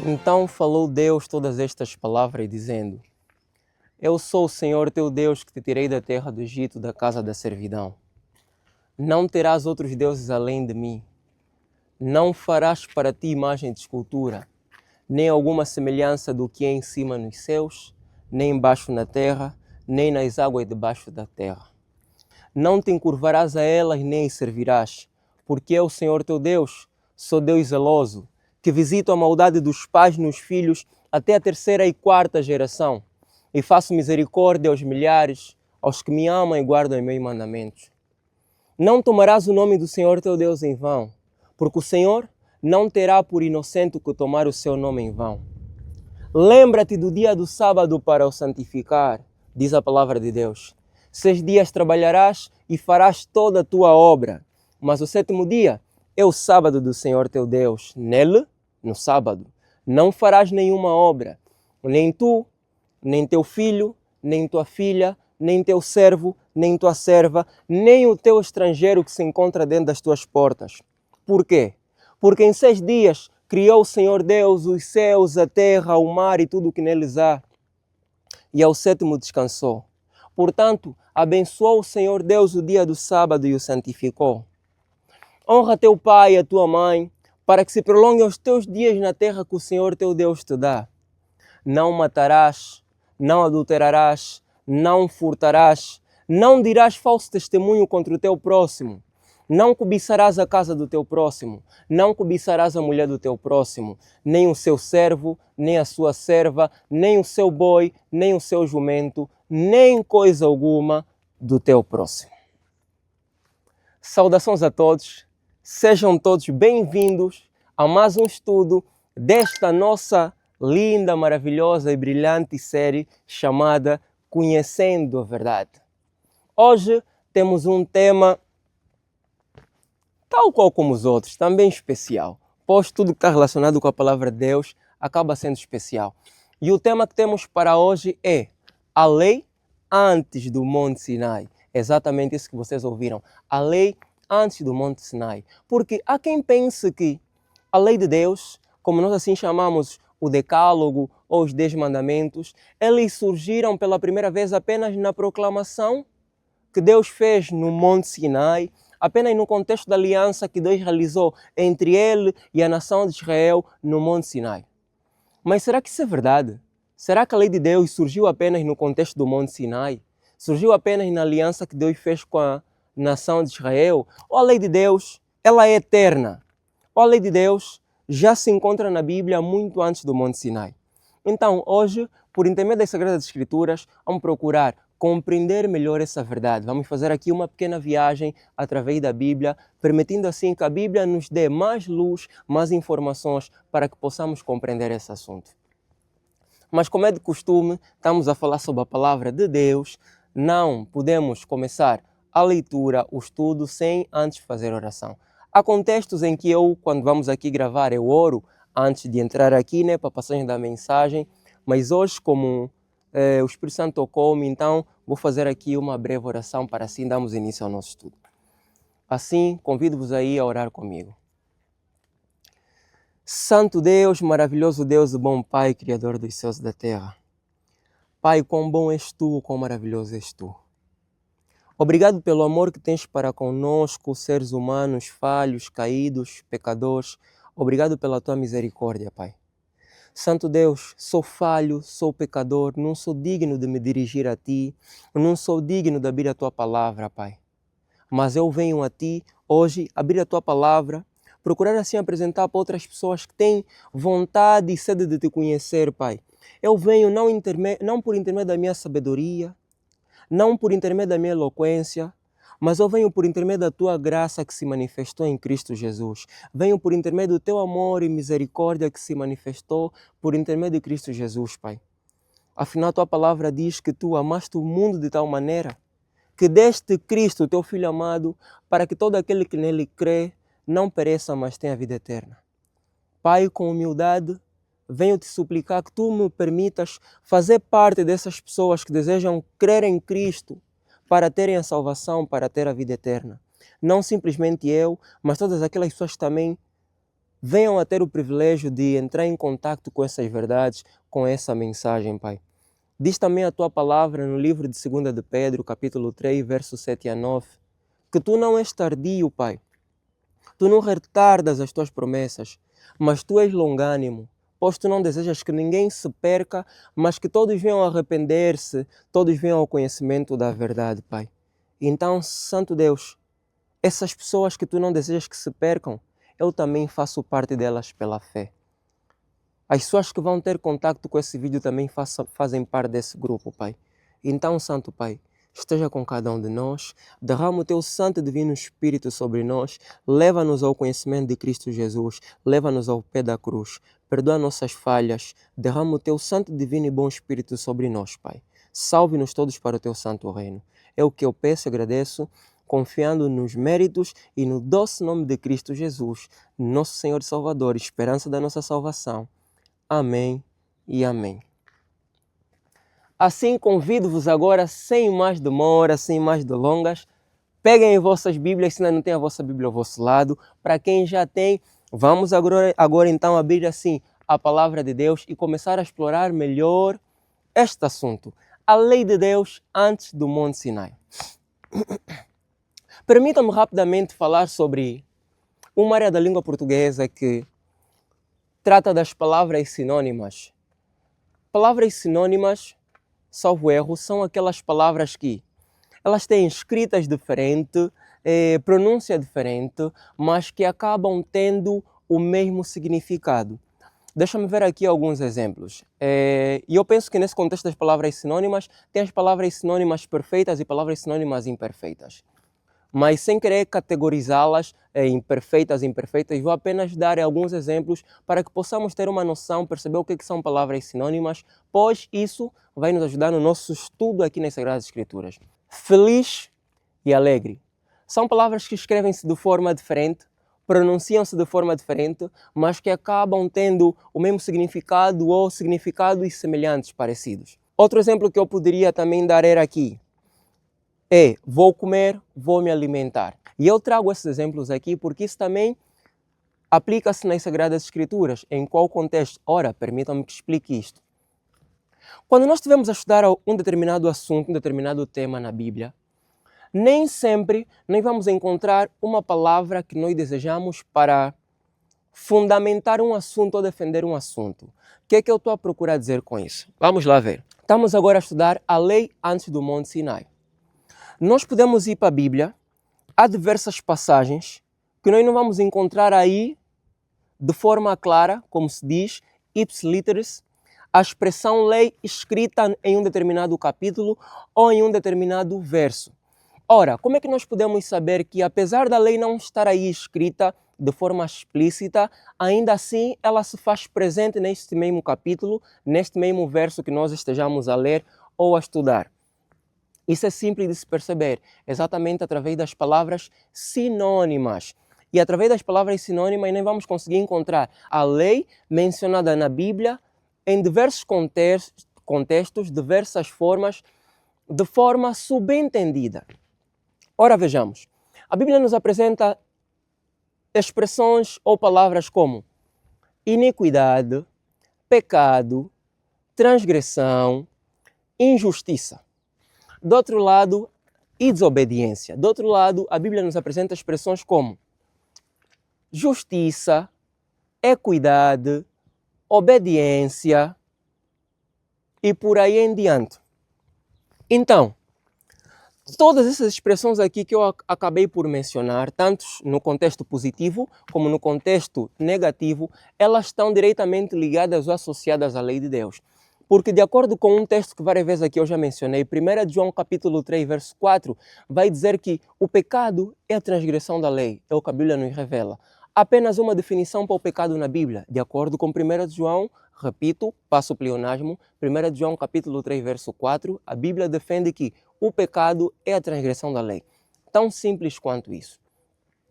Então falou Deus todas estas palavras, dizendo: Eu sou o Senhor teu Deus que te tirei da terra do Egito, da casa da servidão. Não terás outros deuses além de mim. Não farás para ti imagem de escultura, nem alguma semelhança do que é em cima nos céus, nem embaixo na terra, nem nas águas debaixo da terra. Não te encurvarás a elas, nem as servirás, porque eu, Senhor teu Deus, sou Deus zeloso, que visito a maldade dos pais nos filhos até a terceira e quarta geração, e faço misericórdia aos milhares, aos que me amam e guardam os meus mandamentos. Não tomarás o nome do Senhor teu Deus em vão, porque o Senhor não terá por inocente o que tomar o seu nome em vão. Lembra-te do dia do sábado para o santificar, diz a palavra de Deus. 6 dias trabalharás e farás toda a tua obra, mas o 7º dia é o sábado do Senhor teu Deus. Nele, no sábado, não farás nenhuma obra, nem tu, nem teu filho, nem tua filha, nem teu servo, nem tua serva, nem o teu estrangeiro que se encontra dentro das tuas portas. Por quê? Porque em 6 dias criou o Senhor Deus os céus, a terra, o mar e tudo o que neles há, e ao 7º descansou. Portanto, abençoou o Senhor Deus o dia do sábado e o santificou. Honra teu pai e a tua mãe, para que se prolonguem os teus dias na terra que o Senhor teu Deus te dá. Não matarás, não adulterarás, não furtarás, não dirás falso testemunho contra o teu próximo. Não cobiçarás a casa do teu próximo, não cobiçarás a mulher do teu próximo, nem o seu servo, nem a sua serva, nem o seu boi, nem o seu jumento, nem coisa alguma do teu próximo. Saudações a todos, sejam todos bem-vindos a mais um estudo desta nossa linda, maravilhosa e brilhante série chamada Conhecendo a Verdade. Hoje temos um tema tal qual como os outros, também especial, pois tudo que está relacionado com a palavra de Deus acaba sendo especial. E o tema que temos para hoje é a lei antes do Monte Sinai. Exatamente isso que vocês ouviram, a lei antes do Monte Sinai. Porque há quem pense que a lei de Deus, como nós assim chamamos o Decálogo ou os 10 Mandamentos, eles surgiram pela primeira vez apenas na proclamação que Deus fez no Monte Sinai, apenas no contexto da aliança que Deus realizou entre ele e a nação de Israel no Monte Sinai. Mas será que isso é verdade? Será que a lei de Deus surgiu apenas no contexto do Monte Sinai? Surgiu apenas na aliança que Deus fez com a nação de Israel? Ou a lei de Deus, ela é eterna? Ou a lei de Deus já se encontra na Bíblia muito antes do Monte Sinai? Então, hoje, por intermédio das Sagradas Escrituras, vamos procurar compreender melhor essa verdade. Vamos fazer aqui uma pequena viagem através da Bíblia, permitindo assim que a Bíblia nos dê mais luz, mais informações para que possamos compreender esse assunto. Mas como é de costume, estamos a falar sobre a palavra de Deus, não podemos começar a leitura, o estudo, sem antes fazer oração. Há contextos em que eu, quando vamos aqui gravar, eu oro antes de entrar aqui, para a passagem da mensagem, mas hoje, como o Espírito Santo tocou-me, então vou fazer aqui uma breve oração para assim darmos início ao nosso estudo. Assim, convido-vos aí a orar comigo. Santo Deus, maravilhoso Deus, bom Pai, Criador dos céus e da terra. Pai, quão bom és tu, quão maravilhoso és tu. Obrigado pelo amor que tens para conosco, seres humanos, falhos, caídos, pecadores. Obrigado pela tua misericórdia, Pai. Santo Deus, sou falho, sou pecador, não sou digno de me dirigir a Ti, não sou digno de abrir a Tua palavra, Pai. Mas eu venho a Ti hoje, abrir a Tua palavra, procurar assim apresentar para outras pessoas que têm vontade e sede de Te conhecer, Pai. Eu venho não por intermédio da minha sabedoria, não por intermédio da minha eloquência, mas eu venho por intermédio da Tua graça que se manifestou em Cristo Jesus. Venho por intermédio do Teu amor e misericórdia que se manifestou por intermédio de Cristo Jesus, Pai. Afinal, Tua palavra diz que Tu amaste o mundo de tal maneira que deste Cristo, Teu Filho amado, para que todo aquele que nele crê não pereça, mas tenha vida eterna. Pai, com humildade, venho Te suplicar que Tu me permitas fazer parte dessas pessoas que desejam crer em Cristo, para terem a salvação, para ter a vida eterna. Não simplesmente eu, mas todas aquelas pessoas que também venham a ter o privilégio de entrar em contato com essas verdades, com essa mensagem, Pai. Diz também a Tua palavra no livro de 2 de Pedro, capítulo 3, versos 7 a 9, que Tu não és tardio, Pai. Tu não retardas as Tuas promessas, mas Tu és longânimo, pois Tu não desejas que ninguém se perca, mas que todos venham a arrepender-se, todos venham ao conhecimento da verdade, Pai. Então, Santo Deus, essas pessoas que Tu não desejas que se percam, eu também faço parte delas pela fé. As pessoas que vão ter contato com esse vídeo também fazem parte desse grupo, Pai. Então, Santo Pai, esteja com cada um de nós, derrama o Teu Santo e Divino Espírito sobre nós, leva-nos ao conhecimento de Cristo Jesus, leva-nos ao pé da cruz, perdoa nossas falhas, derrama o Teu Santo, Divino e Bom Espírito sobre nós, Pai. Salve-nos todos para o Teu Santo Reino. É o que eu peço e agradeço, confiando nos méritos e no doce nome de Cristo Jesus, nosso Senhor e Salvador, esperança da nossa salvação. Amém e amém. Assim, convido-vos agora, sem mais demora, sem mais delongas, peguem as vossas Bíblias, se ainda não tem a vossa Bíblia ao vosso lado. Para quem já tem, vamos agora então abrir assim a Palavra de Deus e começar a explorar melhor este assunto. A lei de Deus antes do Monte Sinai. Permitam-me rapidamente falar sobre uma área da língua portuguesa que trata das palavras sinônimas. Palavras sinônimas, salvo erro, são aquelas palavras que elas têm escritas diferentes, pronúncia diferente, mas que acabam tendo o mesmo significado. Deixa-me ver aqui alguns exemplos. E eu penso que nesse contexto das palavras sinônimas, tem as palavras sinônimas perfeitas e palavras sinônimas imperfeitas. Mas sem querer categorizá-las em perfeitas e imperfeitas, vou apenas dar alguns exemplos para que possamos ter uma noção, perceber o que são palavras sinônimas, pois isso vai nos ajudar no nosso estudo aqui nas Sagradas Escrituras. Feliz e alegre são palavras que escrevem-se de forma diferente, pronunciam-se de forma diferente, mas que acabam tendo o mesmo significado ou significados semelhantes, parecidos. Outro exemplo que eu poderia também dar era aqui. Vou comer, vou me alimentar. E eu trago esses exemplos aqui porque isso também aplica-se nas Sagradas Escrituras. Em qual contexto? Ora, permitam-me que explique isto. Quando nós estivermos a estudar um determinado assunto, um determinado tema na Bíblia, nem sempre nós vamos encontrar uma palavra que nós desejamos para fundamentar um assunto ou defender um assunto. O que é que eu estou a procurar dizer com isso? Vamos lá ver. Estamos agora a estudar a lei antes do Monte Sinai. Nós podemos ir para a Bíblia, há diversas passagens que nós não vamos encontrar aí de forma clara, como se diz, ipsiliteris, a expressão lei escrita em um determinado capítulo ou em um determinado verso. Ora, como é que nós podemos saber que apesar da lei não estar aí escrita de forma explícita, ainda assim ela se faz presente neste mesmo capítulo, neste mesmo verso que nós estejamos a ler ou a estudar? Isso é simples de se perceber, exatamente através das palavras sinônimas. E através das palavras sinônimas nós vamos conseguir encontrar a lei mencionada na Bíblia em diversos contextos, diversas formas, de forma subentendida. Ora, vejamos. A Bíblia nos apresenta expressões ou palavras como iniquidade, pecado, transgressão, injustiça. Do outro lado, e desobediência. Do outro lado, a Bíblia nos apresenta expressões como justiça, equidade, obediência e por aí em diante. Então, todas essas expressões aqui que eu acabei por mencionar, tanto no contexto positivo como no contexto negativo, elas estão diretamente ligadas ou associadas à lei de Deus. Porque de acordo com um texto que várias vezes aqui eu já mencionei, 1 João capítulo 3, verso 4, vai dizer que o pecado é a transgressão da lei, é o que a Bíblia nos revela. Apenas uma definição para o pecado na Bíblia, de acordo com 1 João, repito, passo o pleonasmo, 1 João capítulo 3, verso 4, a Bíblia defende que o pecado é a transgressão da lei. Tão simples quanto isso.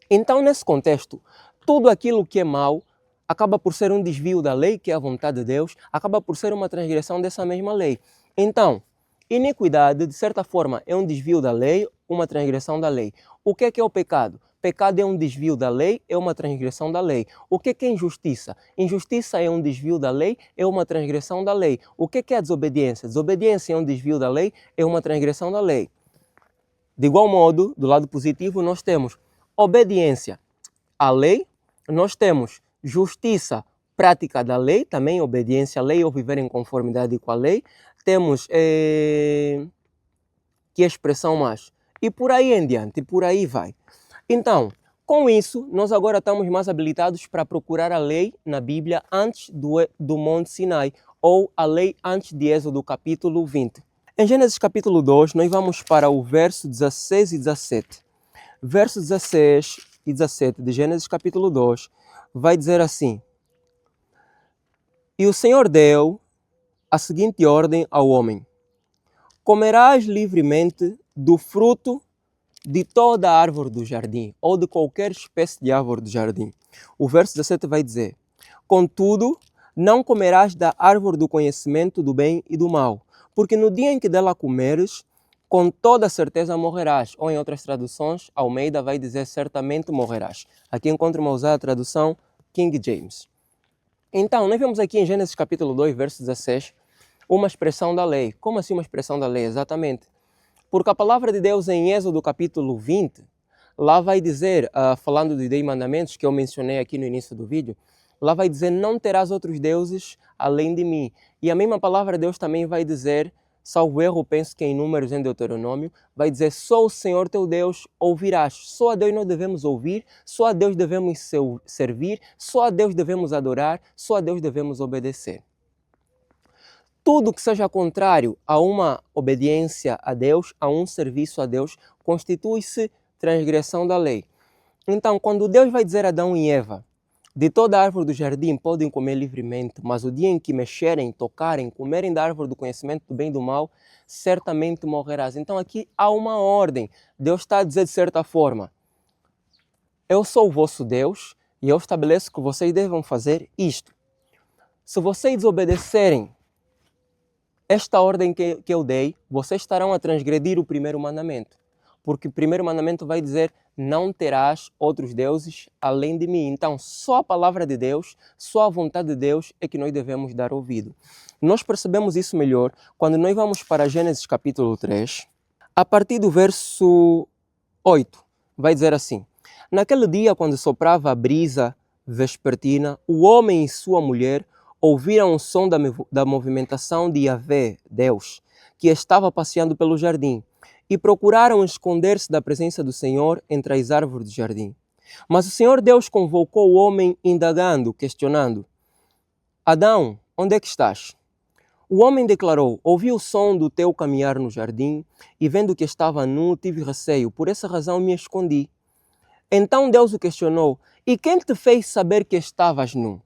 Então, nesse contexto, tudo aquilo que é mau acaba por ser um desvio da lei, que é a vontade de Deus, acaba por ser uma transgressão dessa mesma lei. Então, iniquidade, de certa forma, é um desvio da lei, uma transgressão da lei. O que é o pecado? Pecado é um desvio da lei, é uma transgressão da lei. O que é injustiça? Injustiça é um desvio da lei, é uma transgressão da lei. O que é a desobediência? Desobediência é um desvio da lei, é uma transgressão da lei. De igual modo, do lado positivo, nós temos obediência à lei, nós temos justiça, prática da lei, também obediência à lei ou viver em conformidade com a lei. Temos, que expressão mais? E por aí em diante, e por aí vai. Então, com isso, nós agora estamos mais habilitados para procurar a lei na Bíblia antes do Monte Sinai, ou a lei antes de Êxodo capítulo 20. Em Gênesis capítulo 2, nós vamos para o verso 16 e 17. Verso 16 e 17 de Gênesis capítulo 2 vai dizer assim: E o Senhor deu a seguinte ordem ao homem: comerás livremente do fruto de toda a árvore do jardim, ou de qualquer espécie de árvore do jardim. O verso 17 vai dizer: Contudo, não comerás da árvore do conhecimento do bem e do mal, porque no dia em que dela comeres, com toda certeza morrerás. Ou em outras traduções, Almeida vai dizer: certamente morrerás. Aqui encontro uma usada tradução King James. Então, nós vemos aqui em Gênesis capítulo 2, verso 16, uma expressão da lei. Como assim uma expressão da lei? Exatamente. Porque a palavra de Deus em Êxodo capítulo 20, lá vai dizer, falando dos 10 mandamentos que eu mencionei aqui no início do vídeo, lá vai dizer: não terás outros deuses além de mim. E a mesma palavra de Deus também vai dizer, salvo erro, penso que em Números, em Deuteronômio, vai dizer: só o Senhor teu Deus ouvirás. Só a Deus nós devemos ouvir, só a Deus devemos servir, só a Deus devemos adorar, só a Deus devemos obedecer. Tudo que seja contrário a uma obediência a Deus, a um serviço a Deus, constitui-se transgressão da lei. Então, quando Deus vai dizer a Adão e Eva: de toda a árvore do jardim podem comer livremente, mas o dia em que mexerem, tocarem, comerem da árvore do conhecimento do bem e do mal, certamente morrerás. Então aqui há uma ordem. Deus está a dizer de certa forma: eu sou o vosso Deus e eu estabeleço que vocês devem fazer isto. Se vocês desobedecerem esta ordem que eu dei, vocês estarão a transgredir o primeiro mandamento. Porque o primeiro mandamento vai dizer: não terás outros deuses além de mim. Então, só a palavra de Deus, só a vontade de Deus é que nós devemos dar ouvido. Nós percebemos isso melhor quando nós vamos para Gênesis capítulo 3, a partir do verso 8. Vai dizer assim: naquele dia, quando soprava a brisa vespertina, o homem e sua mulher ouviram o som da movimentação de Yahvé, Deus, que estava passeando pelo jardim, e procuraram esconder-se da presença do Senhor entre as árvores do jardim. Mas o Senhor Deus convocou o homem indagando, questionando: Adão, onde é que estás? O homem declarou: ouvi o som do teu caminhar no jardim, e vendo que estava nu, tive receio, por essa razão me escondi. Então Deus o questionou: e quem te fez saber que estavas nu?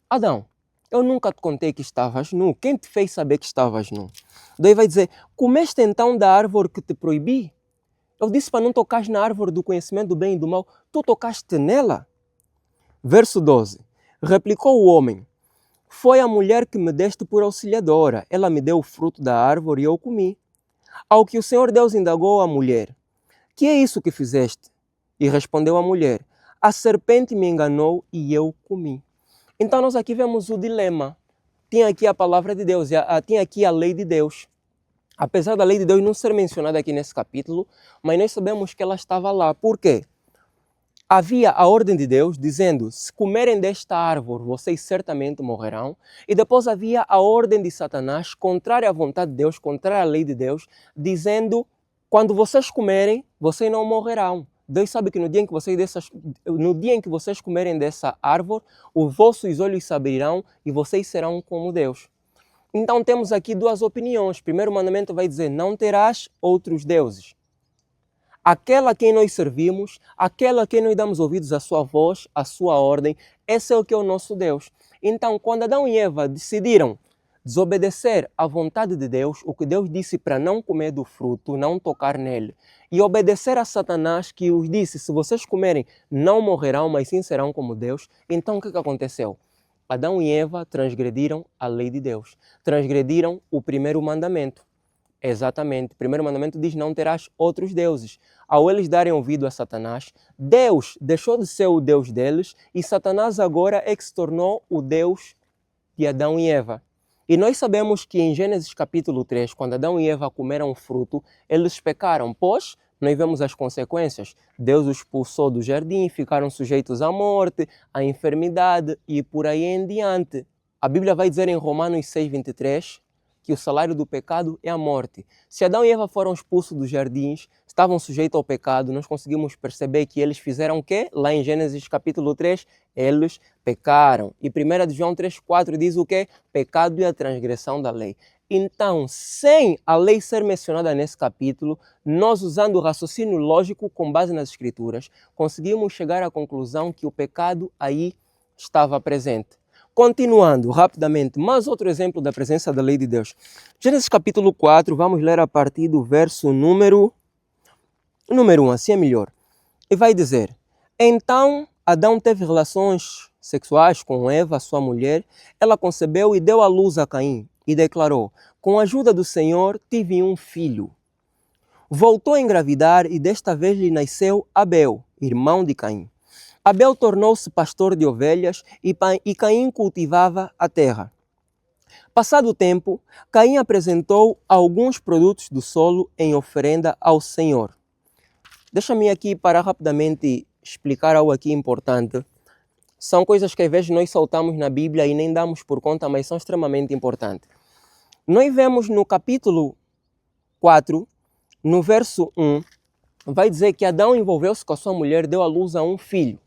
Adão, eu nunca te contei que estavas nu. Quem te fez saber que estavas nu? Daí vai dizer: comeste então da árvore que te proibi? Eu disse para não tocares na árvore do conhecimento do bem e do mal. Tu tocaste nela? Verso 12. Replicou o homem: foi a mulher que me deste por auxiliadora. Ela me deu o fruto da árvore e eu comi. Ao que o Senhor Deus indagou a mulher: que é isso que fizeste? E respondeu a mulher: a serpente me enganou e eu comi. Então nós aqui vemos o dilema. Tinha aqui a palavra de Deus, tinha aqui a lei de Deus. Apesar da lei de Deus não ser mencionada aqui nesse capítulo, mas nós sabemos que ela estava lá. Por quê? Havia a ordem de Deus dizendo: se comerem desta árvore, vocês certamente morrerão. E depois havia a ordem de Satanás, contrária à vontade de Deus, contrária à lei de Deus, dizendo: quando vocês comerem, vocês não morrerão. Deus sabe que no dia em que vocês comerem dessa árvore, os vossos olhos se abrirão e vocês serão como Deus. Então temos aqui duas opiniões. O primeiro mandamento vai dizer: não terás outros deuses. Aquela a quem nós servimos, aquela a quem nós damos ouvidos à sua voz, à sua ordem, esse é o que é o nosso Deus. Então, quando Adão e Eva decidiram desobedecer à vontade de Deus, o que Deus disse para não comer do fruto, não tocar nele, e obedecer a Satanás, que os disse: se vocês comerem, não morrerão, mas sim serão como Deus. Então o que aconteceu? Adão e Eva transgrediram a lei de Deus, transgrediram o primeiro mandamento. Exatamente. O primeiro mandamento diz: não terás outros deuses. Ao eles darem ouvido a Satanás, Deus deixou de ser o Deus deles e Satanás agora é que se tornou o Deus de Adão e Eva. E nós sabemos que em Gênesis capítulo 3, quando Adão e Eva comeram o fruto, eles pecaram, pois nós vemos as consequências. Deus os expulsou do jardim, ficaram sujeitos à morte, à enfermidade e por aí em diante. A Bíblia vai dizer em Romanos 6:23 que o salário do pecado é a morte. Se Adão e Eva foram expulsos dos jardins, estavam sujeitos ao pecado, nós conseguimos perceber que eles fizeram o quê? Lá em Gênesis capítulo 3, eles pecaram. E 1 João 3,4 diz o quê? Pecado e a transgressão da lei. Então, sem a lei ser mencionada nesse capítulo, nós, usando o raciocínio lógico com base nas Escrituras, conseguimos chegar à conclusão que o pecado aí estava presente. Continuando rapidamente, mais outro exemplo da presença da lei de Deus. Gênesis capítulo 4, vamos ler a partir do verso número 1, assim é melhor. E vai dizer: então Adão teve relações sexuais com Eva, sua mulher. Ela concebeu e deu à luz a Caim e declarou: com a ajuda do Senhor tive um filho. Voltou a engravidar e desta vez lhe nasceu Abel, irmão de Caim. Abel tornou-se pastor de ovelhas e Caim cultivava a terra. Passado o tempo, Caim apresentou alguns produtos do solo em oferenda ao Senhor. Deixa-me aqui parar rapidamente explicar algo aqui importante. São coisas que às vezes nós soltamos na Bíblia e nem damos por conta, mas são extremamente importantes. Nós vemos no capítulo 4, no verso 1, vai dizer que Adão envolveu-se com a sua mulher, deu à luz a um filho.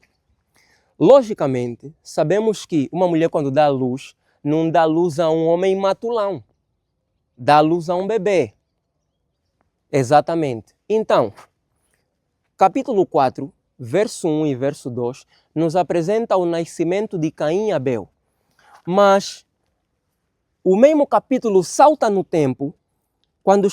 Logicamente, sabemos que uma mulher quando dá à luz, não dá à luz a um homem matulão, dá à luz a um bebê. Exatamente. Então, capítulo 4, verso 1 e verso 2, nos apresenta o nascimento de Caim e Abel. Mas o mesmo capítulo salta no tempo, quando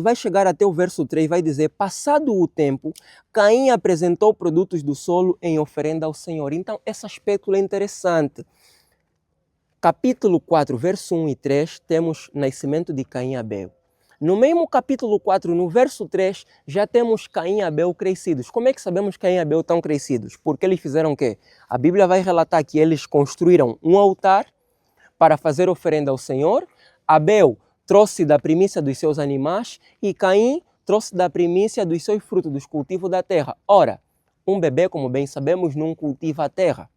vai chegar até o verso 3, vai dizer: passado o tempo, Caim apresentou produtos do solo em oferenda ao Senhor. Então, esse aspecto é interessante. Capítulo 4, verso 1 e 3, temos nascimento de Caim e Abel. No mesmo capítulo 4, no verso 3, já temos Caim e Abel crescidos. Como é que sabemos que Caim e Abel estão crescidos? Porque eles fizeram o quê? A Bíblia vai relatar que eles construíram um altar para fazer oferenda ao Senhor. Abel trouxe da primícia dos seus animais e Caim trouxe da primícia dos seus frutos, dos cultivos da terra. Ora, um bebê, como bem sabemos, não cultiva a terra.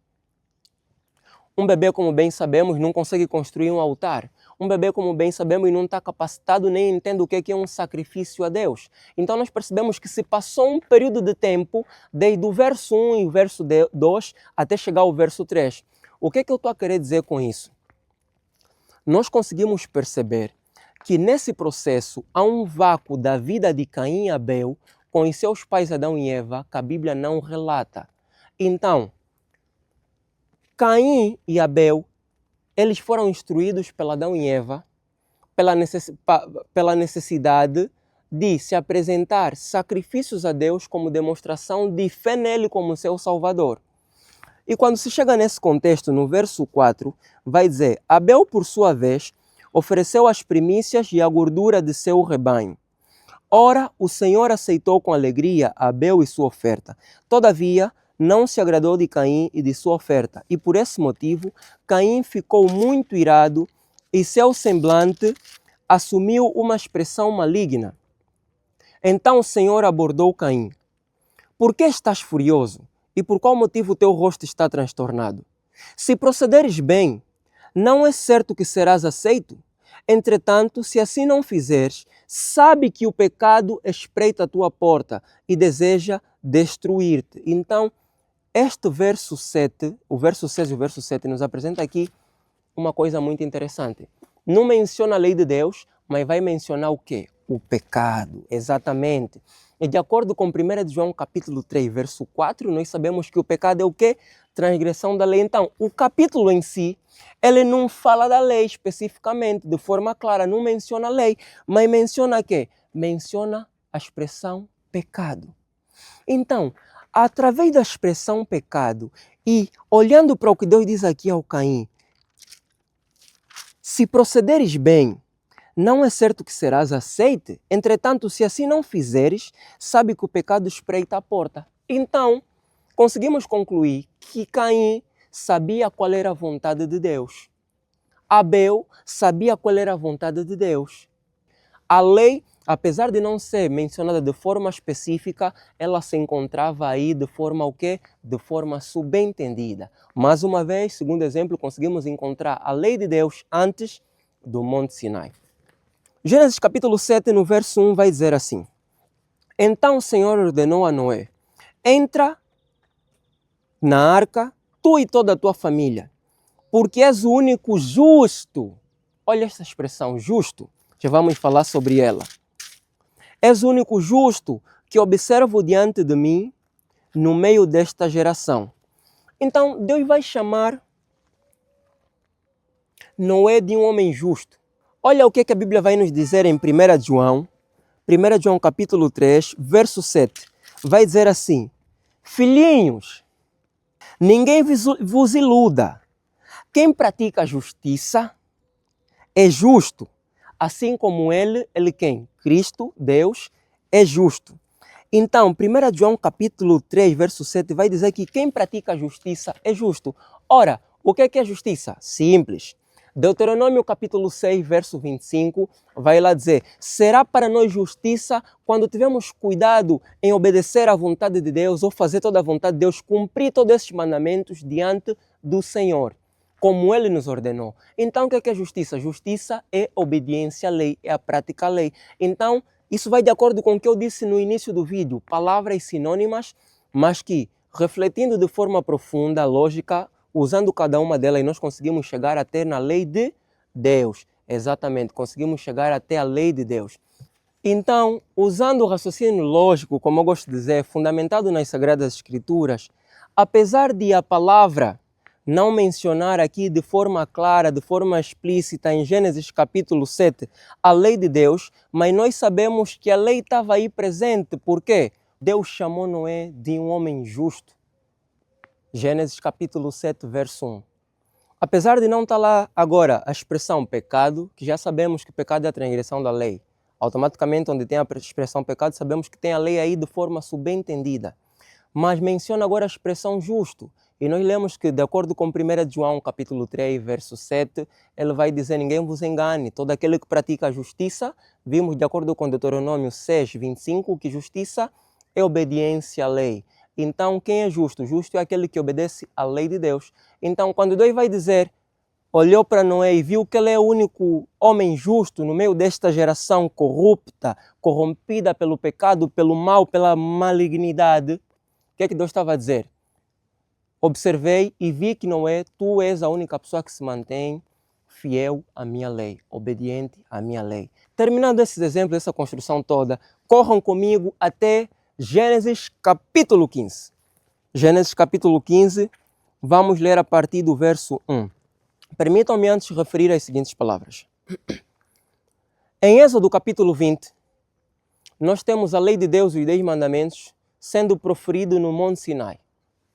Um bebê, como bem sabemos, não consegue construir um altar. Um bebê, como bem sabemos, não está capacitado nem entende o que é um sacrifício a Deus. Então nós percebemos que se passou um período de tempo, desde o verso 1 e o verso 2 até chegar ao verso 3. O que eu estou a querer dizer com isso? Nós conseguimos perceber que nesse processo há um vácuo da vida de Caim e Abel com os seus pais Adão e Eva que a Bíblia não relata. Então, Caim e Abel, eles foram instruídos pela Adão e Eva pela necessidade de se apresentar sacrifícios a Deus como demonstração de fé nele como seu Salvador. E quando se chega nesse contexto, no verso 4, vai dizer: Abel, por sua vez, ofereceu as primícias e a gordura de seu rebanho. Ora, o Senhor aceitou com alegria Abel e sua oferta. Todavia, não se agradou de Caim e de sua oferta. E por esse motivo, Caim ficou muito irado e seu semblante assumiu uma expressão maligna. Então o Senhor abordou Caim: por que estás furioso? E por qual motivo o teu rosto está transtornado? Se procederes bem, não é certo que serás aceito? Entretanto, se assim não fizeres, sabe que o pecado espreita a tua porta e deseja destruir-te. Então, este verso 7, o verso 6 e o verso 7 nos apresenta aqui uma coisa muito interessante. Não menciona a lei de Deus, mas vai mencionar o quê? O pecado, exatamente. E de acordo com 1 João capítulo 3, verso 4, nós sabemos que o pecado é o quê? Transgressão da lei. Então, o capítulo em si, ele não fala da lei especificamente, de forma clara, não menciona a lei, mas menciona o quê? Menciona a expressão pecado. Então, através da expressão pecado e olhando para o que Deus diz aqui ao Caim, se procederes bem, não é certo que serás aceite? Entretanto, se assim não fizeres, sabe que o pecado espreita a porta. Então, conseguimos concluir que Caim sabia qual era a vontade de Deus. Abel sabia qual era a vontade de Deus. A lei, apesar de não ser mencionada de forma específica, ela se encontrava aí de forma o quê? De forma subentendida. Mais uma vez, segundo exemplo, conseguimos encontrar a lei de Deus antes do Monte Sinai. Gênesis capítulo 7, no verso 1, vai dizer assim: Então o Senhor ordenou a Noé: entra na arca, tu e toda a tua família, porque és o único justo. Olha essa expressão, justo. Já vamos falar sobre ela. És o único justo que observo diante de mim no meio desta geração. Então, Deus vai chamar Noé de um homem justo. Olha o que a Bíblia vai nos dizer em 1 João capítulo 3, verso 7. Vai dizer assim: Filhinhos, ninguém vos iluda. Quem pratica a justiça é justo, assim como ele quem? Cristo, Deus, é justo. Então, 1 João capítulo 3, verso 7 vai dizer que quem pratica a justiça é justo. Ora, o que é justiça? Simples. Deuteronômio capítulo 6, verso 25, vai lá dizer: será para nós justiça quando tivermos cuidado em obedecer à vontade de Deus ou fazer toda a vontade de Deus, cumprir todos esses mandamentos diante do Senhor, como Ele nos ordenou. Então, o que é justiça? Justiça é obediência à lei, é a prática à lei. Então, isso vai de acordo com o que eu disse no início do vídeo, palavras sinônimas, mas que, refletindo de forma profunda, lógica, usando cada uma delas, nós conseguimos chegar até na lei de Deus. Exatamente, conseguimos chegar até a lei de Deus. Então, usando o raciocínio lógico, como eu gosto de dizer, fundamentado nas Sagradas Escrituras, apesar de a palavra não mencionar aqui de forma clara, de forma explícita, em Gênesis capítulo 7, a lei de Deus, mas nós sabemos que a lei estava aí presente. Por quê? Deus chamou Noé de um homem justo. Gênesis capítulo 7, verso 1. Apesar de não estar lá agora a expressão pecado, que já sabemos que pecado é a transgressão da lei. Automaticamente, onde tem a expressão pecado, sabemos que tem a lei aí de forma subentendida. Mas menciona agora a expressão justo. E nós lemos que, de acordo com 1 João capítulo 3, verso 7, ele vai dizer: ninguém vos engane, todo aquele que pratica a justiça, vimos de acordo com Deuteronômio 6, 25, que justiça é obediência à lei. Então, quem é justo? Justo é aquele que obedece à lei de Deus. Então, quando Deus vai dizer, olhou para Noé e viu que ele é o único homem justo no meio desta geração corrupta, corrompida pelo pecado, pelo mal, pela malignidade, o que é que Deus estava a dizer? Observei e vi que Noé, tu és a única pessoa que se mantém fiel à minha lei, obediente à minha lei. Terminando esses exemplos, essa construção toda, corram comigo até Gênesis capítulo 15. Gênesis capítulo 15, vamos ler a partir do verso 1. Permitam-me antes referir as seguintes palavras. Em Êxodo capítulo 20, nós temos a lei de Deus e os 10 mandamentos sendo proferido no Monte Sinai.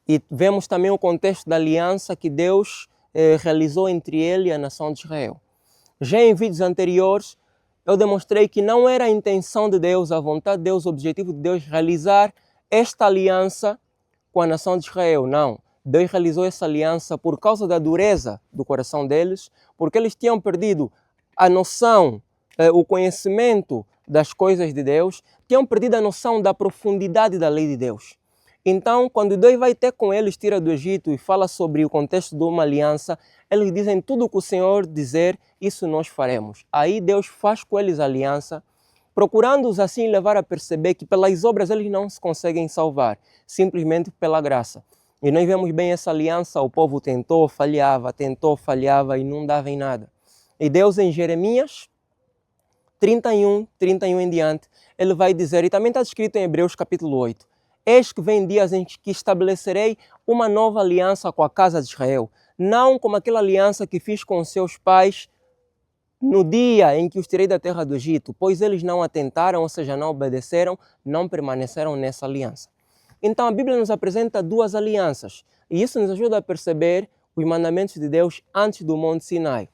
E vemos também o contexto da aliança que Deus realizou entre ele e a nação de Israel. Já em vídeos anteriores, eu demonstrei que não era a intenção de Deus, a vontade de Deus, o objetivo de Deus realizar esta aliança com a nação de Israel. Não. Deus realizou essa aliança por causa da dureza do coração deles, porque eles tinham perdido a noção, o conhecimento das coisas de Deus, tinham perdido a noção da profundidade da lei de Deus. Então, quando Deus vai ter com eles, tira do Egito e fala sobre o contexto de uma aliança, eles dizem tudo o que o Senhor dizer, isso nós faremos. Aí Deus faz com eles aliança, procurando-os assim levar a perceber que pelas obras eles não se conseguem salvar, simplesmente pela graça. E nós vemos bem essa aliança, o povo tentou, falhava e não dava em nada. E Deus em Jeremias 31 em diante, ele vai dizer, e também está escrito em Hebreus capítulo 8, eis que vem dias em que estabelecerei uma nova aliança com a casa de Israel, não como aquela aliança que fiz com seus pais no dia em que os tirei da terra do Egito, pois eles não atentaram, ou seja, não obedeceram, não permaneceram nessa aliança. Então a Bíblia nos apresenta duas alianças, e isso nos ajuda a perceber os mandamentos de Deus antes do Monte Sinai.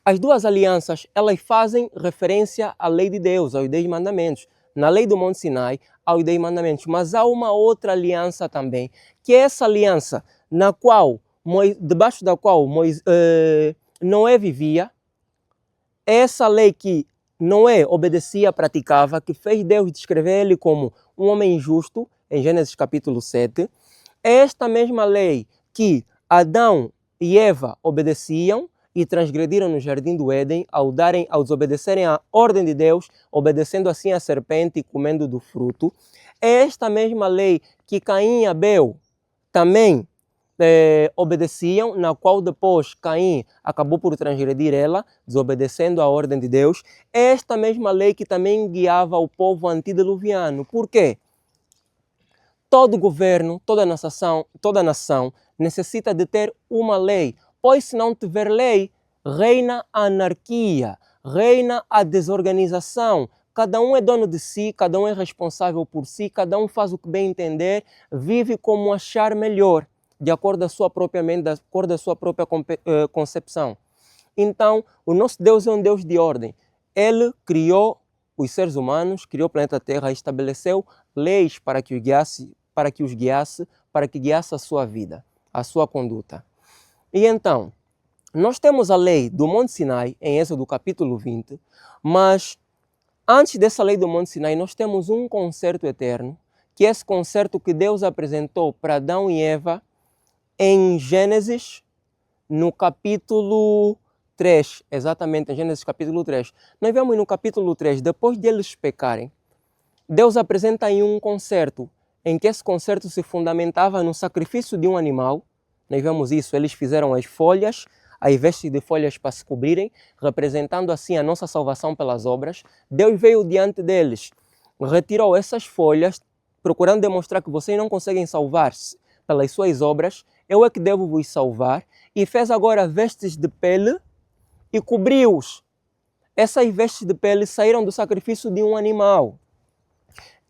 As duas alianças, elas fazem referência à lei de Deus, aos 10 mandamentos. Na lei do Monte Sinai, aos 10 mandamentos. Mas há uma outra aliança também, que é essa aliança na qual, debaixo da qual Noé vivia, essa lei que Noé obedecia, praticava, que fez Deus descrever ele como um homem justo, em Gênesis capítulo 7, é esta mesma lei que Adão e Eva obedeciam e transgrediram no jardim do Éden ao desobedecerem à ordem de Deus, obedecendo assim à serpente e comendo do fruto. É esta mesma lei que Caim e Abel também obedeciam, na qual depois Caim acabou por transgredir ela, desobedecendo à ordem de Deus. É esta mesma lei que também guiava o povo antediluviano. Por quê? Todo governo, toda nação necessita de ter uma lei, pois se não tiver lei, reina a anarquia, reina a desorganização. Cada um é dono de si, cada um é responsável por si, cada um faz o que bem entender, vive como achar melhor, de acordo com a sua própria mente, de acordo com a sua própria concepção. Então, o nosso Deus é um Deus de ordem. Ele criou os seres humanos, criou o planeta Terra, estabeleceu leis para que os guiasse, para que guiasse a sua vida, a sua conduta. E então, nós temos a lei do Monte Sinai, em Êxodo capítulo 20, mas antes dessa lei do Monte Sinai, nós temos um concerto eterno, que é esse concerto que Deus apresentou para Adão e Eva em Gênesis, no capítulo 3, exatamente, em Gênesis capítulo 3. Nós vemos no capítulo 3, depois de eles pecarem, Deus apresenta aí um concerto, em que esse concerto se fundamentava no sacrifício de um animal. Nós vemos isso, eles fizeram as folhas, as vestes de folhas para se cobrirem, representando assim a nossa salvação pelas obras. Deus veio diante deles, retirou essas folhas, procurando demonstrar que vocês não conseguem salvar-se pelas suas obras, eu é que devo vos salvar, e fez agora vestes de pele e cobriu-os. Essas vestes de pele saíram do sacrifício de um animal.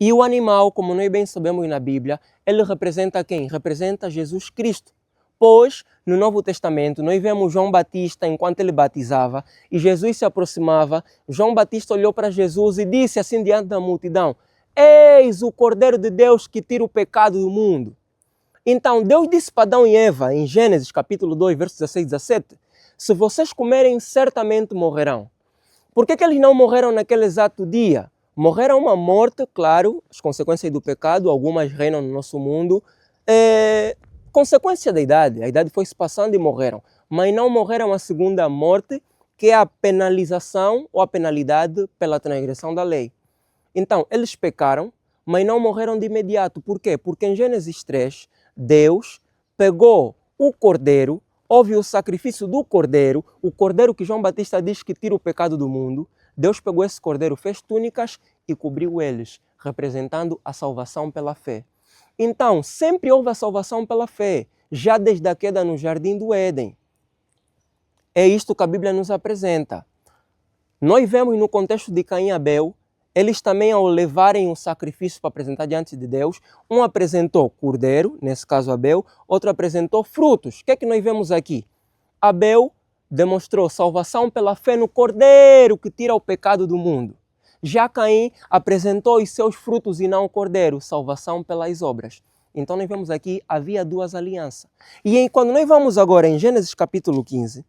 E o animal, como nós bem sabemos na Bíblia, ele representa quem? Representa Jesus Cristo. Pois, no Novo Testamento, nós vemos João Batista enquanto ele batizava e Jesus se aproximava. João Batista olhou para Jesus e disse assim diante da multidão: Eis o Cordeiro de Deus que tira o pecado do mundo. Então, Deus disse para Adão e Eva, em Gênesis capítulo 2, versos 16 e 17, se vocês comerem, certamente morrerão. Por que eles não morreram naquele exato dia? Morreram uma morte, claro, as consequências do pecado, algumas reinam no nosso mundo, consequência da idade. A idade foi se passando e morreram. Mas não morreram a segunda morte, que é a penalização ou a penalidade pela transgressão da lei. Então, eles pecaram, mas não morreram de imediato. Por quê? Porque em Gênesis 3, Deus pegou o cordeiro, houve o sacrifício do cordeiro, o cordeiro que João Batista diz que tira o pecado do mundo. Deus pegou esse cordeiro, fez túnicas e cobriu eles, representando a salvação pela fé. Então, sempre houve a salvação pela fé, já desde a queda no jardim do Éden. É isto que a Bíblia nos apresenta. Nós vemos no contexto de Caim e Abel, eles também, ao levarem o sacrifício para apresentar diante de Deus, um apresentou cordeiro, nesse caso Abel, outro apresentou frutos. O que é que nós vemos aqui? Abel demonstrou salvação pela fé no cordeiro que tira o pecado do mundo. Já Caim apresentou os seus frutos e não o cordeiro, salvação pelas obras. Então nós vemos aqui, havia duas alianças. E quando nós vamos agora em Gênesis capítulo 15,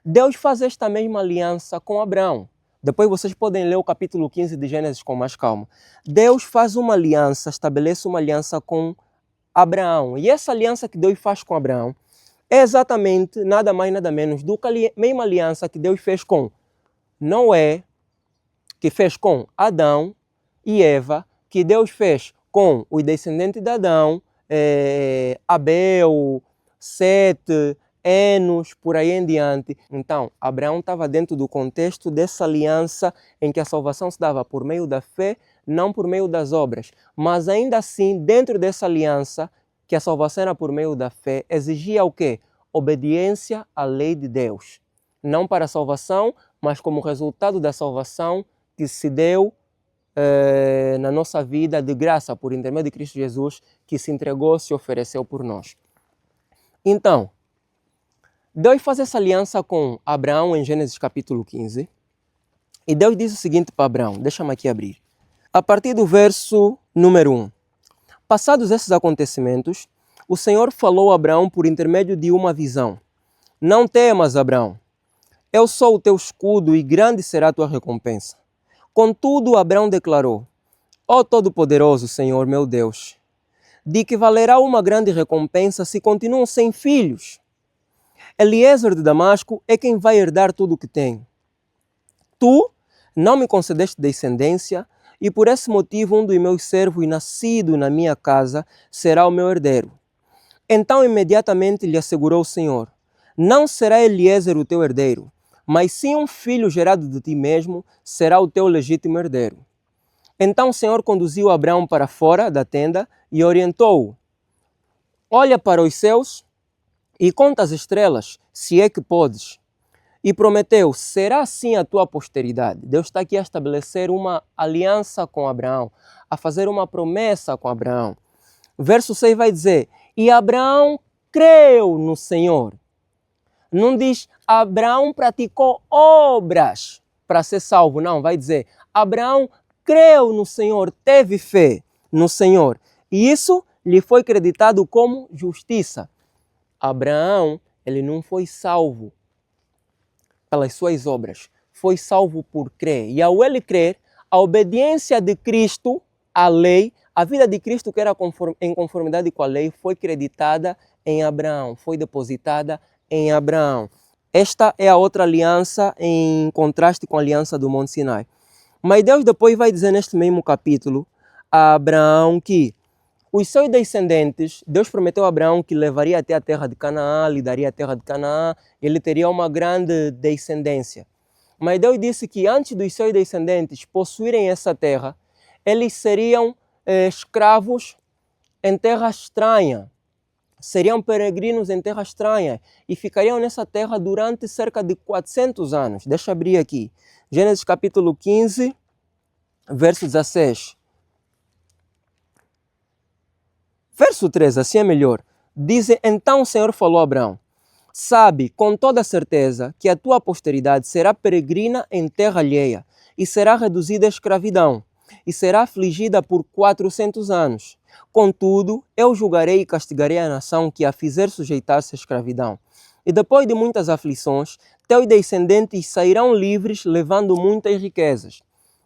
Deus faz esta mesma aliança com Abraão. Depois vocês podem ler o capítulo 15 de Gênesis com mais calma. Deus faz uma aliança, estabelece uma aliança com Abraão. E essa aliança que Deus faz com Abraão é exatamente nada mais nada menos do que a mesma aliança que Deus fez com Noé, que fez com Adão e Eva, que Deus fez com os descendentes de Adão, Abel, Sete, Enos, por aí em diante. Então, Abraão estava dentro do contexto dessa aliança em que a salvação se dava por meio da fé, não por meio das obras. Mas ainda assim, dentro dessa aliança, que a salvação era por meio da fé, exigia o quê? Obediência à lei de Deus. Não para a salvação, mas como resultado da salvação que se deu na nossa vida de graça, por intermédio de Cristo Jesus, que se entregou, se ofereceu por nós. Então, Deus faz essa aliança com Abraão em Gênesis capítulo 15. E Deus diz o seguinte para Abraão, deixa-me aqui abrir. A partir do verso número 1. Passados esses acontecimentos, o Senhor falou a Abraão por intermédio de uma visão. Não temas, Abraão. Eu sou o teu escudo e grande será a tua recompensa. Contudo, Abraão declarou, ó Todo-Poderoso Senhor meu Deus, de que valerá uma grande recompensa se continuam sem filhos? Eliezer de Damasco é quem vai herdar tudo o que tenho. Tu não me concedeste descendência, e por esse motivo um dos meus servos nascido na minha casa será o meu herdeiro. Então imediatamente lhe assegurou o Senhor, não será Eliezer o teu herdeiro, mas sim um filho gerado de ti mesmo será o teu legítimo herdeiro. Então o Senhor conduziu Abraão para fora da tenda e orientou-o. Olha para os céus e conta as estrelas, se é que podes. E prometeu, será assim a tua posteridade. Deus está aqui a estabelecer uma aliança com Abraão, a fazer uma promessa com Abraão. Verso 6 vai dizer, e Abraão creu no Senhor. Não diz, Abraão praticou obras para ser salvo. Não, vai dizer, Abraão creu no Senhor, teve fé no Senhor. E isso lhe foi creditado como justiça. Abraão, ele não foi salvo pelas suas obras, foi salvo por crer. E ao ele crer, a obediência de Cristo à lei, a vida de Cristo que era em conformidade com a lei, foi creditada em Abraão, foi depositada em Abraão. Esta é a outra aliança em contraste com a aliança do Monte Sinai. Mas Deus depois vai dizer neste mesmo capítulo a Abraão que os seus descendentes, Deus prometeu a Abraão que levaria até a terra de Canaã, lhe daria a terra de Canaã, ele teria uma grande descendência. Mas Deus disse que antes dos seus descendentes possuírem essa terra, eles seriam escravos em terra estranha, seriam peregrinos em terra estranha e ficariam nessa terra durante cerca de 400 anos. Deixa eu abrir aqui. Gênesis capítulo 15, verso 16. Verso 13, assim é melhor. Diz, então o Senhor falou a Abraão, sabe com toda certeza que a tua posteridade será peregrina em terra alheia e será reduzida à escravidão e será afligida por 400 anos. Contudo, eu julgarei e castigarei a nação que a fizer sujeitar-se à escravidão. E depois de muitas aflições, teus descendentes sairão livres, levando muitas riquezas.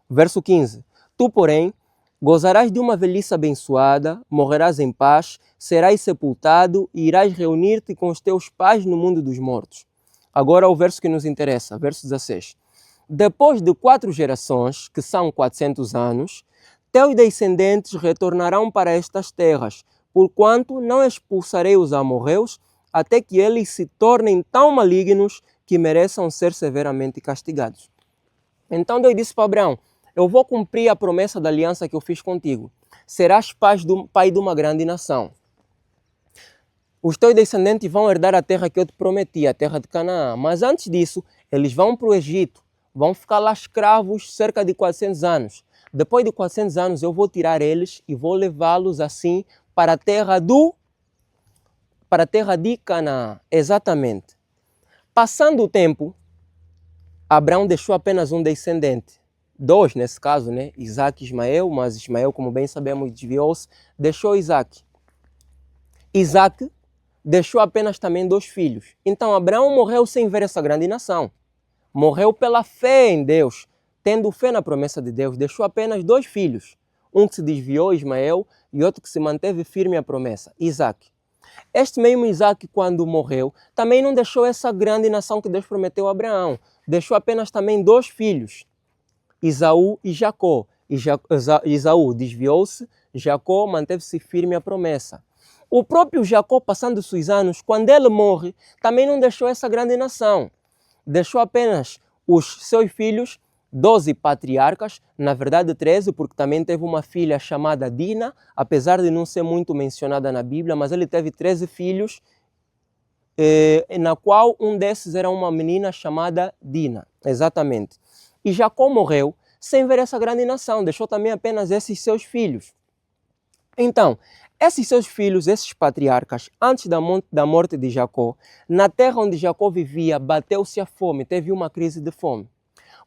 Verso 15. Tu, porém, gozarás de uma velhice abençoada, morrerás em paz, serás sepultado e irás reunir-te com os teus pais no mundo dos mortos. Agora o verso que nos interessa, verso 16. Depois de 4 gerações, que são 400 anos, teus descendentes retornarão para estas terras, porquanto não expulsarei os amorreus, até que eles se tornem tão malignos que mereçam ser severamente castigados. Então Deus disse para Abraão, eu vou cumprir a promessa da aliança que eu fiz contigo. Serás pai de uma grande nação. Os teus descendentes vão herdar a terra que eu te prometi, a terra de Canaã. Mas antes disso, eles vão para o Egito. Vão ficar lá escravos cerca de 400 anos. Depois de 400 anos, eu vou tirar eles e vou levá-los assim para a terra de Canaã. Exatamente. Passando o tempo, Abraão deixou apenas um descendente. 2 nesse caso, né? Isaac e Ismael, mas Ismael, como bem sabemos, desviou-se, deixou Isaac. Isaac deixou apenas também 2 filhos. Então Abraão morreu sem ver essa grande nação. Morreu pela fé em Deus, tendo fé na promessa de Deus. Deixou apenas 2 filhos. Um que se desviou, Ismael, e outro que se manteve firme à promessa, Isaac. Este mesmo Isaac, quando morreu, também não deixou essa grande nação que Deus prometeu a Abraão. Deixou apenas também 2 filhos. Esaú e Jacó. Esaú desviou-se, Jacó manteve-se firme à promessa. O próprio Jacó, passando seus anos, quando ele morre, também não deixou essa grande nação. Deixou apenas os seus filhos, 12 patriarcas, na verdade 13, porque também teve uma filha chamada Dina, apesar de não ser muito mencionada na Bíblia, mas ele teve 13 filhos, na qual um desses era uma menina chamada Dina, exatamente. E Jacó morreu sem ver essa grande nação, deixou também apenas esses seus filhos. Então, esses seus filhos, esses patriarcas, antes da morte de Jacó, na terra onde Jacó vivia, bateu-se a fome, teve uma crise de fome.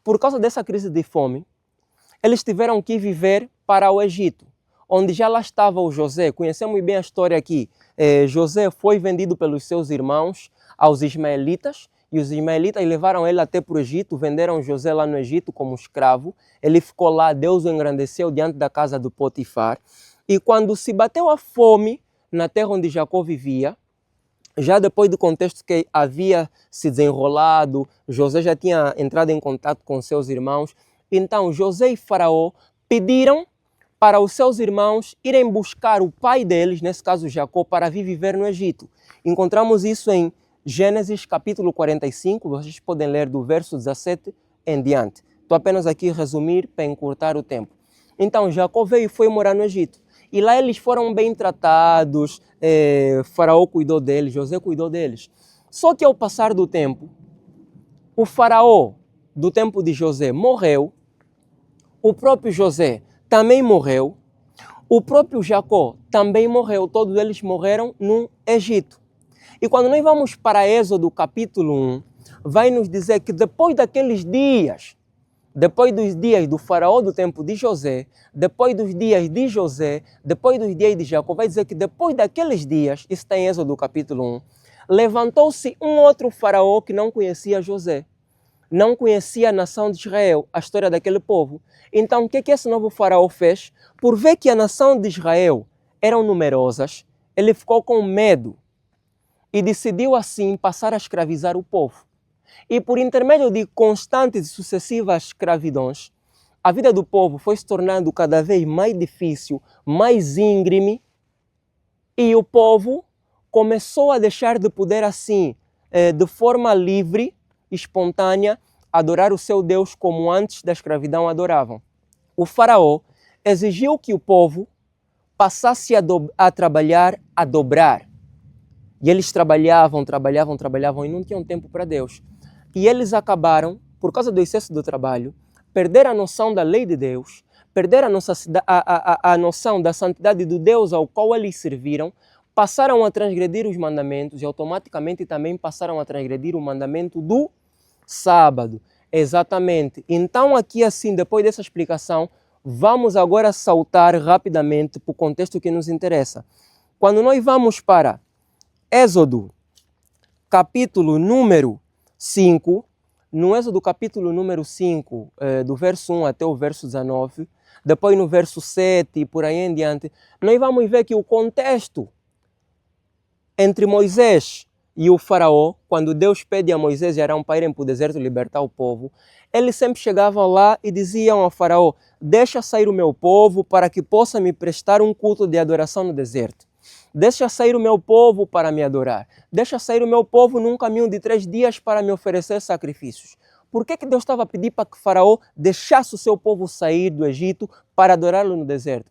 Por causa dessa crise de fome, eles tiveram que viver para o Egito, onde já lá estava o José. Conhecemos bem a história aqui. José foi vendido pelos seus irmãos aos ismaelitas, e os ismaelitas levaram ele até para o Egito, venderam José lá no Egito como escravo. Ele ficou lá, Deus o engrandeceu diante da casa do Potifar. E quando se bateu a fome na terra onde Jacó vivia, já depois do contexto que havia se desenrolado, José já tinha entrado em contato com seus irmãos, então José e Faraó pediram para os seus irmãos irem buscar o pai deles, nesse caso Jacó, para vir viver no Egito. Encontramos isso em Gênesis capítulo 45, vocês podem ler do verso 17 em diante. Estou apenas aqui a resumir para encurtar o tempo. Então Jacó veio e foi morar no Egito. E lá eles foram bem tratados, Faraó cuidou deles, José cuidou deles. Só que ao passar do tempo, o Faraó do tempo de José morreu, o próprio José também morreu, o próprio Jacó também morreu, todos eles morreram no Egito. E quando nós vamos para Êxodo capítulo 1, vai nos dizer que depois daqueles dias, depois dos dias do faraó do tempo de José, depois dos dias de José, depois dos dias de Jacó, vai dizer que depois daqueles dias, isso está em Êxodo capítulo 1, levantou-se um outro faraó que não conhecia José, não conhecia a nação de Israel, a história daquele povo. Então o que esse novo faraó fez? Por ver que a nação de Israel eram numerosas, ele ficou com medo e decidiu assim passar a escravizar o povo. E por intermédio de constantes e sucessivas escravidões, a vida do povo foi se tornando cada vez mais difícil, mais íngreme, e o povo começou a deixar de poder assim, de forma livre, espontânea, adorar o seu Deus como antes da escravidão adoravam. O faraó exigiu que o povo passasse a trabalhar, a dobrar. E eles trabalhavam e não tinham tempo para Deus. E eles acabaram, por causa do excesso do trabalho, perder a noção da lei de Deus, perder a noção da santidade do Deus ao qual eles serviram, passaram a transgredir os mandamentos e automaticamente também passaram a transgredir o mandamento do sábado. Exatamente. Então aqui assim, depois dessa explicação, vamos agora saltar rapidamente para o contexto que nos interessa. Quando nós vamos para Êxodo, capítulo número 5, no Êxodo capítulo número 5, do verso 1 até o verso 19, depois no verso 7 e por aí em diante, nós vamos ver que o contexto entre Moisés e o faraó, quando Deus pede a Moisés e Arão para irem para o deserto libertar o povo, eles sempre chegavam lá e diziam ao faraó: deixa sair o meu povo para que possa me prestar um culto de adoração no deserto. Deixa sair o meu povo para me adorar. Deixa sair o meu povo num caminho de 3 dias para me oferecer sacrifícios. Por que Deus estava a pedir para que o faraó deixasse o seu povo sair do Egito para adorá-lo no deserto?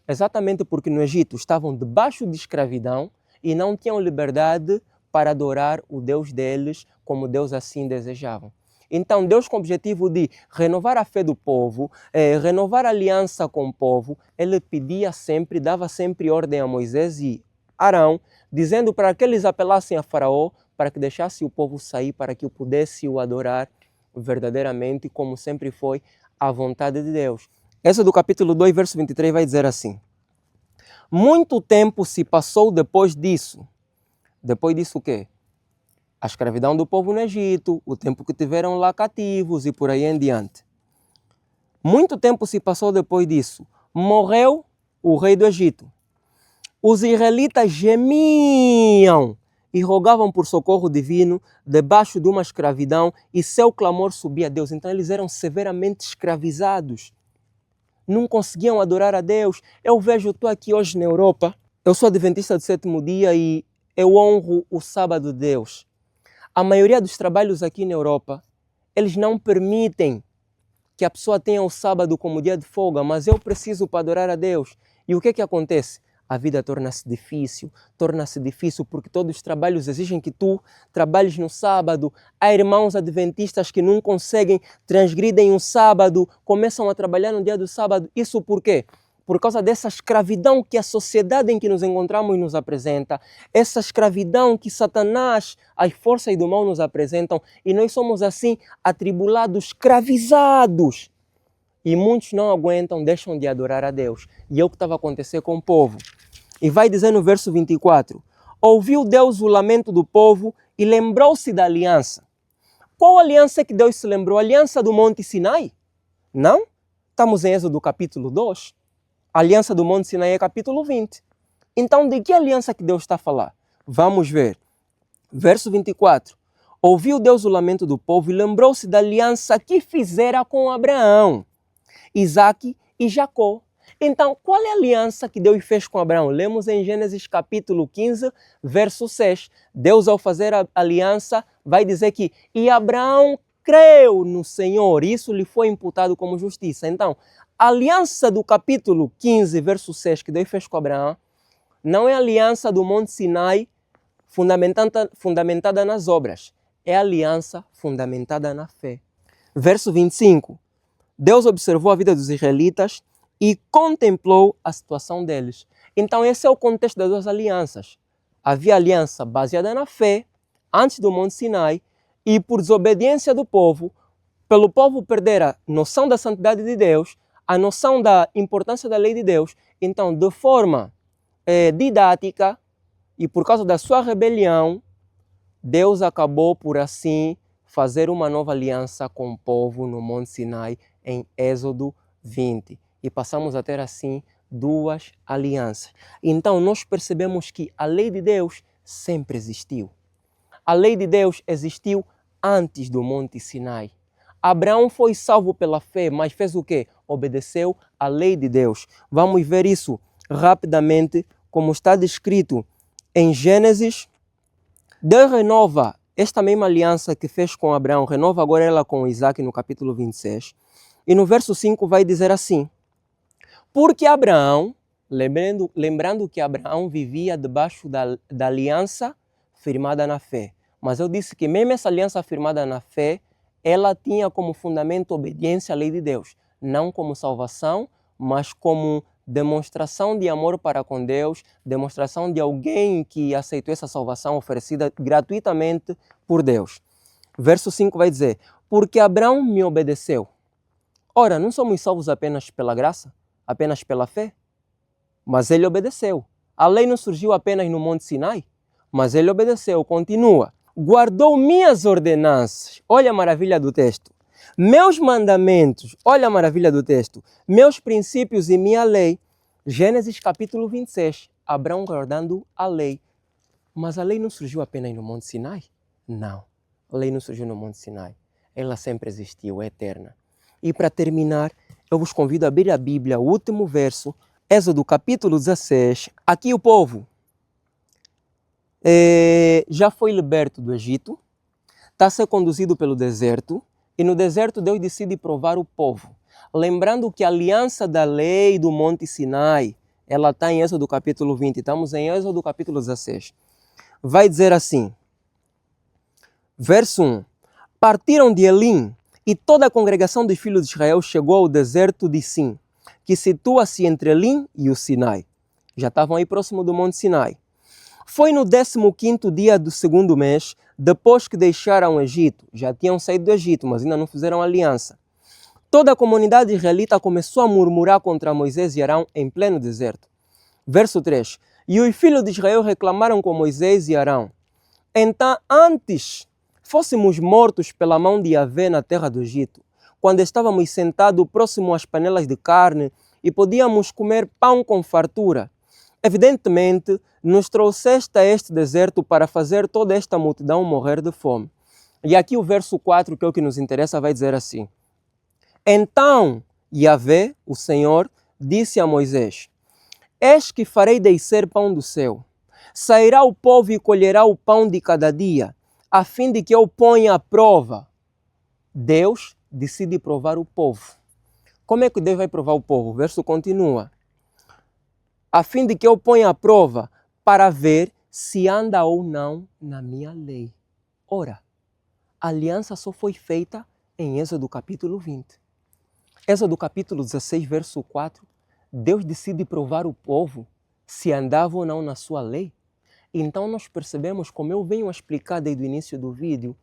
Exatamente porque no Egito estavam debaixo de escravidão e não tinham liberdade para adorar o Deus deles como Deus assim desejava. Então Deus, com o objetivo de renovar a fé do povo, renovar a aliança com o povo, ele pedia sempre, dava sempre ordem a Moisés e Arão, dizendo para que eles apelassem a Faraó para que deixasse o povo sair, para que o pudesse o adorar verdadeiramente, como sempre foi a vontade de Deus. Êxodo capítulo 2, verso 23 vai dizer assim: muito tempo se passou depois disso. Depois disso o quê? A escravidão do povo no Egito, o tempo que tiveram lá cativos e por aí em diante. Muito tempo se passou depois disso. Morreu o rei do Egito. Os israelitas gemiam e rogavam por socorro divino debaixo de uma escravidão e seu clamor subia a Deus. Então eles eram severamente escravizados. Não conseguiam adorar a Deus. Eu vejo, estou aqui hoje na Europa, eu sou adventista do 7º dia e eu honro o sábado de Deus. A maioria dos trabalhos aqui na Europa, eles não permitem que a pessoa tenha o sábado como dia de folga, mas eu preciso para adorar a Deus. E o que acontece? A vida torna-se difícil porque todos os trabalhos exigem que tu trabalhes no sábado. Há irmãos adventistas que não conseguem, transgridem o sábado, começam a trabalhar no dia do sábado. Isso por quê? por causa dessa escravidão que a sociedade em que nos encontramos nos apresenta, essa escravidão que Satanás, as forças do mal nos apresentam, e nós somos assim atribulados, escravizados. E muitos não aguentam, deixam de adorar a Deus. E é o que estava acontecendo com o povo. E vai dizer no verso 24, ouviu Deus o lamento do povo e lembrou-se da aliança. Qual aliança que Deus se lembrou? A aliança do Monte Sinai? Não? Estamos em Êxodo capítulo 2. A aliança do Monte Sinai é capítulo 20. Então, de que aliança que Deus está a falar? Vamos ver. Verso 24. Ouviu Deus o lamento do povo e lembrou-se da aliança que fizera com Abraão, Isaque e Jacó. Então, qual é a aliança que Deus fez com Abraão? Lemos em Gênesis capítulo 15, verso 6. Deus, ao fazer a aliança, vai dizer que e Abraão creu no Senhor, isso lhe foi imputado como justiça. Então, a aliança do capítulo 15, verso 6, que Deus fez com Abraão, não é a aliança do Monte Sinai fundamentada nas obras, é a aliança fundamentada na fé. Verso 25. Deus observou a vida dos israelitas e contemplou a situação deles. Então esse é o contexto das duas alianças. Havia aliança baseada na fé, antes do Monte Sinai, e por desobediência do povo, pelo povo perder a noção da santidade de Deus, a noção da importância da lei de Deus, então de forma didática e por causa da sua rebelião, Deus acabou por assim fazer uma nova aliança com o povo no Monte Sinai em Êxodo 20. E passamos a ter assim duas alianças. Então nós percebemos que a lei de Deus sempre existiu. A lei de Deus existiu antes do Monte Sinai. Abraão foi salvo pela fé, mas fez o quê? Obedeceu à lei de Deus. Vamos ver isso rapidamente, como está descrito em Gênesis. Deus renova esta mesma aliança que fez com Abraão, renova agora ela com Isaque no capítulo 26. E no verso 5 vai dizer assim, porque Abraão, lembrando que Abraão vivia debaixo da aliança firmada na fé. Mas eu disse que mesmo essa aliança firmada na fé, ela tinha como fundamento obediência à lei de Deus. Não como salvação, mas como demonstração de amor para com Deus, demonstração de alguém que aceitou essa salvação oferecida gratuitamente por Deus. Verso 5 vai dizer, porque Abraão me obedeceu. Ora, não somos salvos apenas pela graça? Apenas pela fé? Mas ele obedeceu. A lei não surgiu apenas no Monte Sinai, mas ele obedeceu. Continua. Guardou minhas ordenanças. Olha a maravilha do texto. Meus mandamentos. Olha a maravilha do texto. Meus princípios e minha lei. Gênesis capítulo 26. Abraão guardando a lei. Mas a lei não surgiu apenas no Monte Sinai? Não. A lei não surgiu no Monte Sinai. Ela sempre existiu, é eterna. E para terminar, eu vos convido a abrir a Bíblia, o último verso, Êxodo capítulo 16. Aqui o povo já foi liberto do Egito, está a ser conduzido pelo deserto, e no deserto Deus decide provar o povo. Lembrando que a aliança da lei do Monte Sinai, ela está em Êxodo capítulo 20, estamos em Êxodo capítulo 16. Vai dizer assim, verso 1, partiram de Elim, e toda a congregação dos filhos de Israel chegou ao deserto de Sim, que situa-se entre Elim e o Sinai. Já estavam aí próximo do Monte Sinai. Foi no 15º dia do segundo mês, depois que deixaram o Egito. Já tinham saído do Egito, mas ainda não fizeram aliança. Toda a comunidade israelita começou a murmurar contra Moisés e Arão em pleno deserto. Verso 3. E os filhos de Israel reclamaram com Moisés e Arão. Então, antes fôssemos mortos pela mão de Yahvé na terra do Egito, quando estávamos sentados próximo às panelas de carne e podíamos comer pão com fartura. Evidentemente, nos trouxeste a este deserto para fazer toda esta multidão morrer de fome. E aqui o verso 4, que é o que nos interessa, vai dizer assim. Então, Yahvé, o Senhor, disse a Moisés, eis que farei descer pão do céu. Sairá o povo e colherá o pão de cada dia, a fim de que eu ponha à prova. Deus decide provar o povo. Como é que Deus vai provar o povo? O verso continua. A fim de que eu ponha à prova para ver se anda ou não na minha lei. Ora, a aliança só foi feita em Êxodo capítulo 20. Êxodo capítulo 16, verso 4, Deus decide provar o povo se andava ou não na sua lei. Então nós percebemos, como eu venho a explicar desde o início do vídeo,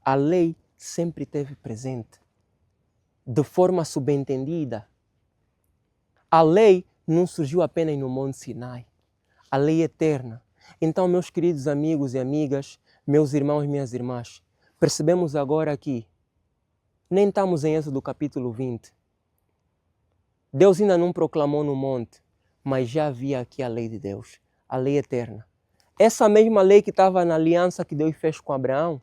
a lei sempre esteve presente, de forma subentendida. A lei não surgiu apenas no Monte Sinai, a lei eterna. Então, meus queridos amigos e amigas, meus irmãos e minhas irmãs, percebemos agora que nem estamos em Êxodo capítulo 20. Deus ainda não proclamou no monte, mas já havia aqui a lei de Deus, a lei eterna. Essa mesma lei que estava na aliança que Deus fez com Abraão,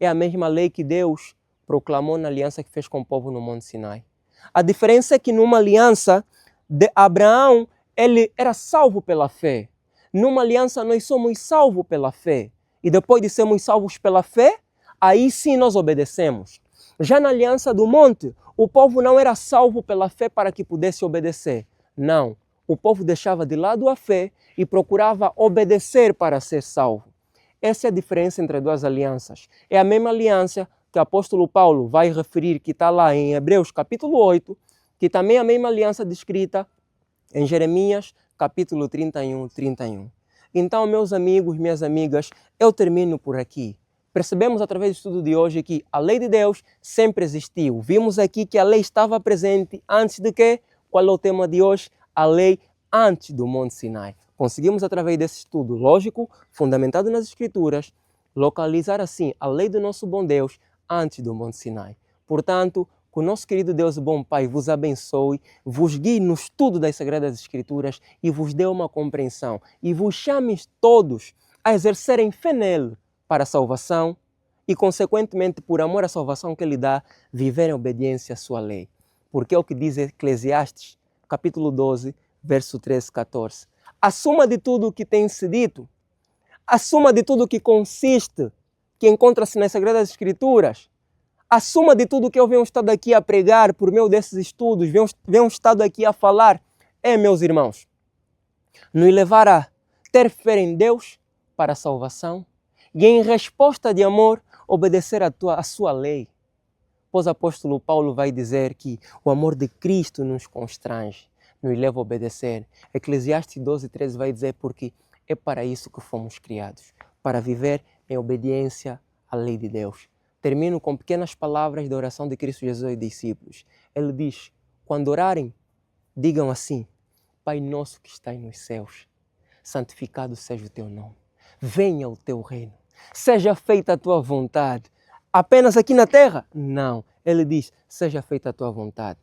é a mesma lei que Deus proclamou na aliança que fez com o povo no Monte Sinai. A diferença é que numa aliança de Abraão, ele era salvo pela fé. Numa aliança nós somos salvos pela fé. E depois de sermos salvos pela fé, aí sim nós obedecemos. Já na aliança do monte, o povo não era salvo pela fé para que pudesse obedecer. Não, o povo deixava de lado a fé e procurava obedecer para ser salvo. Essa é a diferença entre as duas alianças. É a mesma aliança que o apóstolo Paulo vai referir, que está lá em Hebreus capítulo 8, que também é a mesma aliança descrita em Jeremias capítulo 31. Então, meus amigos, minhas amigas, eu termino por aqui. Percebemos através do estudo de hoje que a lei de Deus sempre existiu. Vimos aqui que a lei estava presente antes de quê? Qual é o tema de hoje? A lei antes do Monte Sinai. Conseguimos, através desse estudo lógico, fundamentado nas Escrituras, localizar assim a lei do nosso bom Deus antes do Monte Sinai. Portanto, que o nosso querido Deus, bom Pai, vos abençoe, vos guie no estudo das Sagradas Escrituras e vos dê uma compreensão e vos chame todos a exercerem fé nele para a salvação e, consequentemente, por amor à salvação que ele dá, viver em obediência à sua lei. Porque é o que diz Eclesiastes, capítulo 12, verso 13 e 14. Acima de tudo o que tem se dito, acima de tudo o que consiste, que encontra-se nas Sagradas Escrituras, acima de tudo que eu venho estado aqui a pregar por meio desses estudos, venho estado aqui a falar, meus irmãos, nos levar a ter fé em Deus para a salvação e, em resposta de amor, obedecer a sua lei. Pois o apóstolo Paulo vai dizer que o amor de Cristo nos constrange, nos leva a obedecer. Eclesiastes 12:13 vai dizer porque é para isso que fomos criados, para viver em obediência à lei de Deus. Termino com pequenas palavras da oração de Cristo Jesus e discípulos. Ele diz, quando orarem, digam assim: Pai nosso que estás nos céus, santificado seja o teu nome. Venha o teu reino. Seja feita a tua vontade. Apenas aqui na terra? Não. Ele diz, seja feita a tua vontade.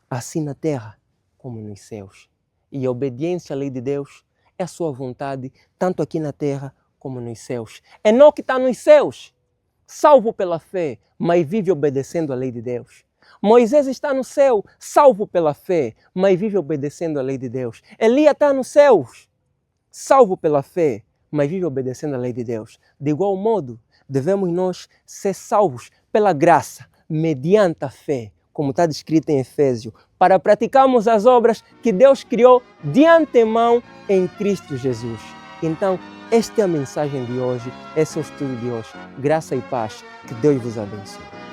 Assim na terra como nos céus. E a obediência à lei de Deus é a sua vontade, tanto aqui na terra como nos céus. Enoque está nos céus, salvo pela fé, mas vive obedecendo à lei de Deus. Moisés está no céu, salvo pela fé, mas vive obedecendo à lei de Deus. Elias está nos céus, salvo pela fé, mas vive obedecendo à lei de Deus. De igual modo, devemos nós ser salvos pela graça, mediante a fé, como está descrito em Efésios, para praticarmos as obras que Deus criou de antemão em Cristo Jesus. Então, esta é a mensagem de hoje, esse é o estudo de hoje. Graça e paz, que Deus vos abençoe.